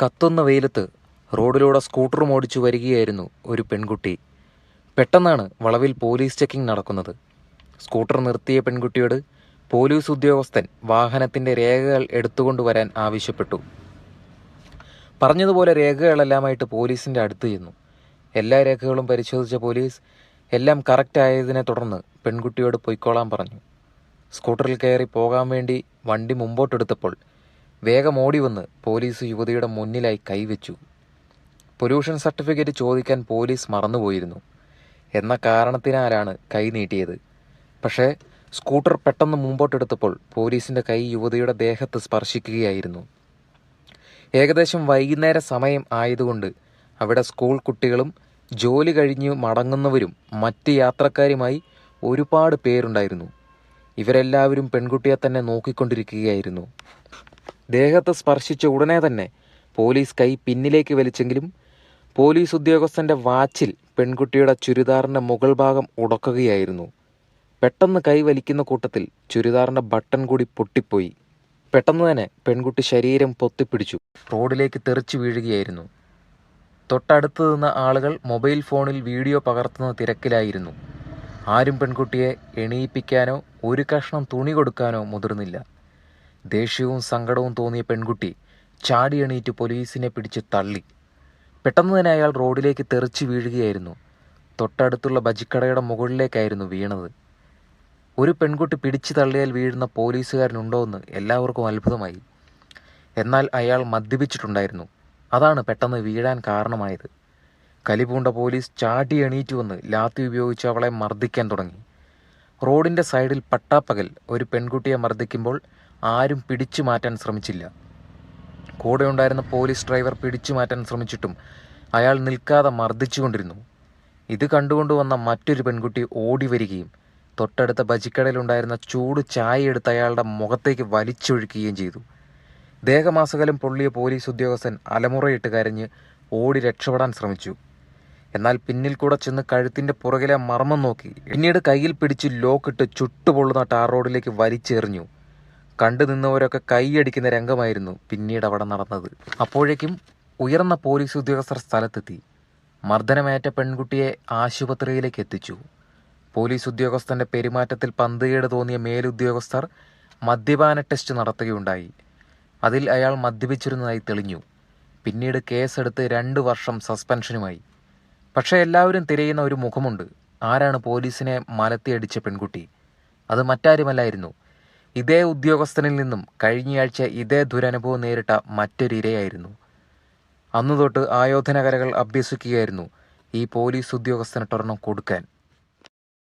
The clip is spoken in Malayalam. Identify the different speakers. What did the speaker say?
Speaker 1: കത്തുന്ന വെയിലത്ത് റോഡിലൂടെ സ്കൂട്ടറും ഓടിച്ചു വരികയായിരുന്നു ഒരു പെൺകുട്ടി. പെട്ടെന്നാണ് വളവിൽ പോലീസ് ചെക്കിംഗ് നടക്കുന്നത്. സ്കൂട്ടർ നിർത്തിയ പെൺകുട്ടിയോട് പോലീസ് ഉദ്യോഗസ്ഥൻ വാഹനത്തിൻ്റെ രേഖകൾ എടുത്തുകൊണ്ടുവരാൻ ആവശ്യപ്പെട്ടു. പറഞ്ഞതുപോലെ രേഖകളെല്ലാമായിട്ട് പോലീസിൻ്റെ അടുത്ത് ചെന്നു. എല്ലാ രേഖകളും പരിശോധിച്ച പോലീസ് എല്ലാം കറക്റ്റ് ആയതിനെ തുടർന്ന് പെൺകുട്ടിയോട് പൊയ്ക്കോളാൻ പറഞ്ഞു. സ്കൂട്ടറിൽ കയറി പോകാൻ വേണ്ടി വണ്ടി മുമ്പോട്ടെടുത്തപ്പോൾ വേഗം ഓടി വന്ന് പോലീസ് യുവതിയുടെ മുന്നിലായി കൈവച്ചു. പൊല്യൂഷൻ സർട്ടിഫിക്കറ്റ് ചോദിക്കാൻ പോലീസ് മറന്നുപോയിരുന്നു എന്ന കാരണത്തിനാലാണ് കൈ നീട്ടിയത്. പക്ഷേ സ്കൂട്ടർ പെട്ടെന്ന് മുമ്പോട്ടെടുത്തപ്പോൾ പോലീസിൻ്റെ കൈ യുവതിയുടെ ദേഹത്ത് സ്പർശിക്കുകയായിരുന്നു. ഏകദേശം വൈകുന്നേര സമയം ആയതുകൊണ്ട് അവിടെ സ്കൂൾ കുട്ടികളും ജോലി കഴിഞ്ഞ് മടങ്ങുന്നവരും മറ്റ് യാത്രക്കാരുമായി ഒരുപാട് പേരുണ്ടായിരുന്നു. ഇവരെല്ലാവരും പെൺകുട്ടിയെ തന്നെ നോക്കിക്കൊണ്ടിരിക്കുകയായിരുന്നു. ദേഹത്ത് സ്പർശിച്ച ഉടനെ തന്നെ പോലീസ് കൈ പിന്നിലേക്ക് വലിച്ചെങ്കിലും പോലീസ് ഉദ്യോഗസ്ഥൻ്റെ വാച്ചിൽ പെൺകുട്ടിയുടെ ചുരിദാറിൻ്റെ മുകൾ ഭാഗം ഉടക്കുകയായിരുന്നു. പെട്ടെന്ന് കൈ വലിക്കുന്ന കൂട്ടത്തിൽ ചുരിദാറിൻ്റെ ബട്ടൺ കൂടി പൊട്ടിപ്പോയി. പെട്ടെന്ന് തന്നെ പെൺകുട്ടി ശരീരം പൊത്തിപ്പിടിച്ചു റോഡിലേക്ക് തെറിച്ചു വീഴുകയായിരുന്നു. തൊട്ടടുത്ത് നിന്ന ആളുകൾ മൊബൈൽ ഫോണിൽ വീഡിയോ പകർത്തുന്ന തിരക്കിലായിരുന്നു. ആരും പെൺകുട്ടിയെ എണീപ്പിക്കാനോ ഒരു കഷ്ണം തുണി കൊടുക്കാനോ മുതിർന്നില്ല. ദേഷ്യവും സങ്കടവും തോന്നിയ പെൺകുട്ടി ചാടി എണീറ്റ് പോലീസിനെ പിടിച്ച് തള്ളി. പെട്ടെന്ന് തന്നെ അയാൾ റോഡിലേക്ക് തെറിച്ചു വീഴുകയായിരുന്നു. തൊട്ടടുത്തുള്ള ബജിക്കടയുടെ മുകളിലേക്കായിരുന്നു വീണത്. ഒരു പെൺകുട്ടി പിടിച്ചു തള്ളിയാൽ വീഴുന്ന പോലീസുകാരനുണ്ടോ എന്ന് എല്ലാവർക്കും അത്ഭുതമായി. എന്നാൽ അയാൾ മദ്യപിച്ചിട്ടുണ്ടായിരുന്നു. അതാണ് പെട്ടെന്ന് വീഴാൻ കാരണമായത്. കലിപൂണ്ട പോലീസ് ചാടി എണീറ്റ് വന്ന് ലാത്തി ഉപയോഗിച്ച് അവളെ മർദ്ദിക്കാൻ തുടങ്ങി. റോഡിൻ്റെ സൈഡിൽ പട്ടാപ്പകൽ ഒരു പെൺകുട്ടിയെ മർദ്ദിക്കുമ്പോൾ ആരും പിടിച്ചു മാറ്റാൻ ശ്രമിച്ചില്ല. കൂടെ ഉണ്ടായിരുന്ന പോലീസ് ഡ്രൈവർ പിടിച്ചു മാറ്റാൻ ശ്രമിച്ചിട്ടും അയാൾ നിൽക്കാതെ മർദ്ദിച്ചുകൊണ്ടിരുന്നു. ഇത് കണ്ടുകൊണ്ടുവന്ന മറ്റൊരു പെൺകുട്ടി ഓടി വരികയും തൊട്ടടുത്ത ബജിക്കടയിലുണ്ടായിരുന്ന ചൂട് ചായ എടുത്ത് അയാളുടെ മുഖത്തേക്ക് വലിച്ചൊഴിക്കുകയും ചെയ്തു. ദേഹമാസകലം പൊള്ളിയ പോലീസ് ഉദ്യോഗസ്ഥൻ അലമുറയിട്ട് കരഞ്ഞ് ഓടി രക്ഷപ്പെടാൻ ശ്രമിച്ചു. എന്നാൽ പിന്നിൽ കൂടെ ചെന്ന് കഴുത്തിൻ്റെ പുറകിലെ മർമ്മം നോക്കി പിന്നീട് കയ്യിൽ പിടിച്ച് ലോക്കിട്ട് ചുട്ടുപൊള്ളുന്ന ടാർ റോഡിലേക്ക് വലിച്ചെറിഞ്ഞു. കണ്ടു നിന്നവരൊക്കെ കൈയടിക്കുന്ന രംഗമായിരുന്നു പിന്നീട് അവിടെ നടന്നത്. അപ്പോഴേക്കും ഉയർന്ന പോലീസ് ഉദ്യോഗസ്ഥർ സ്ഥലത്തെത്തി. മർദ്ദനമേറ്റ പെൺകുട്ടിയെ ആശുപത്രിയിലേക്ക് എത്തിച്ചു. പോലീസ് ഉദ്യോഗസ്ഥൻ്റെ പെരുമാറ്റത്തിൽ പന്തുകേട് തോന്നിയ മേലുദ്യോഗസ്ഥർ മദ്യപാന ടെസ്റ്റ് നടത്തുകയുണ്ടായി. അതിൽ അയാൾ മദ്യപിച്ചിരുന്നതായി തെളിഞ്ഞു. പിന്നീട് കേസെടുത്ത് 2 വർഷം സസ്പെൻഷനുമായി. പക്ഷേ എല്ലാവരും തിരയുന്ന ഒരു മുഖമുണ്ട്. ആരാണ് പോലീസിനെ മലത്തിയടിച്ച പെൺകുട്ടി? അത് മറ്റാരുമല്ലായിരുന്നു, ഇതേ ഉദ്യോഗസ്ഥനിൽ നിന്നും കഴിഞ്ഞയാഴ്ച ഇതേ ദുരനുഭവം നേരിട്ട മറ്റൊരു ഇരയായിരുന്നു. അന്നു തൊട്ട് ആയോധന കലകൾ അഭ്യസിക്കുകയായിരുന്നു ഈ പോലീസ് ഉദ്യോഗസ്ഥന് ടൊർണം കൊടുക്കാൻ.